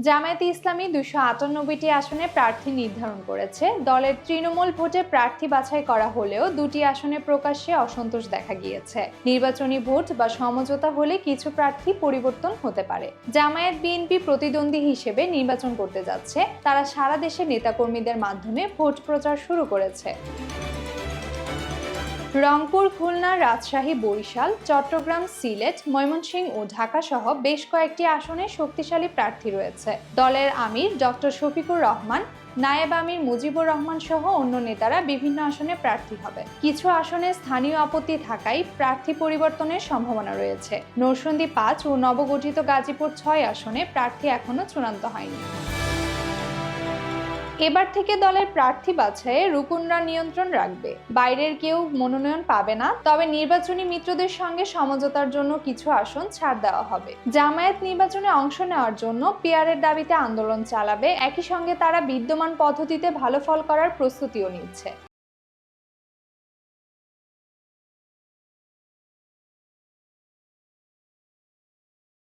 জামায়াতে ইসলামী 298টি আসনে প্রার্থী নির্ধারণ করেছে। দলের তৃণমূল ভোটে প্রার্থী বাছাই করা হলেও দুটি আসনে প্রকাশ্যে অসন্তোষ দেখা গিয়েছে। নির্বাচনী ভোট বা সমঝোতা হলে কিছু প্রার্থী পরিবর্তন হতে পারে। জামায়াত বিএনপি প্রতিদ্বন্দ্বী হিসেবে নির্বাচন করতে যাচ্ছে। তারা সারা দেশে নেতাকর্মীদের মাধ্যমে ভোট প্রচার শুরু করেছে। রংপুর, খুলনা, রাজশাহী, বরিশাল, চট্টগ্রাম, সিলেট, ময়মনসিংহ ও ঢাকা সহ বেশ কয়েকটি আসনে শক্তিশালী প্রার্থী রয়েছে। দলের আমির ডক্টর শফিকুর রহমান, নায়েব আমির মুজিবুর রহমান সহ অন্য নেতারা বিভিন্ন আসনে প্রার্থী হবে। কিছু আসনে স্থানীয় আপত্তি থাকায় প্রার্থী পরিবর্তনের সম্ভাবনা রয়েছে। নরসিংদী 5 ও নবগঠিত গাজীপুর 6 আসনে প্রার্থী এখনো চূড়ান্ত হয়নি। এবার থেকে দলের প্রার্থী বাছাইয়ে রুকনরা নিয়ন্ত্রণ রাখবে। বাইরের কেউ মনোনয়ন পাবে না, তবে নির্বাচনী মিত্রদের সঙ্গে সমঝোতার জন্য কিছু আসন ছাড় দেওয়া হবে। জামায়াত নির্বাচনে অংশ নেওয়ার জন্য পিআরের দাবিতে আন্দোলন চালাবে। একই সঙ্গে তারা বিদ্যমান পদ্ধতিতে ভালো ফল করার প্রস্তুতিও নিচ্ছে।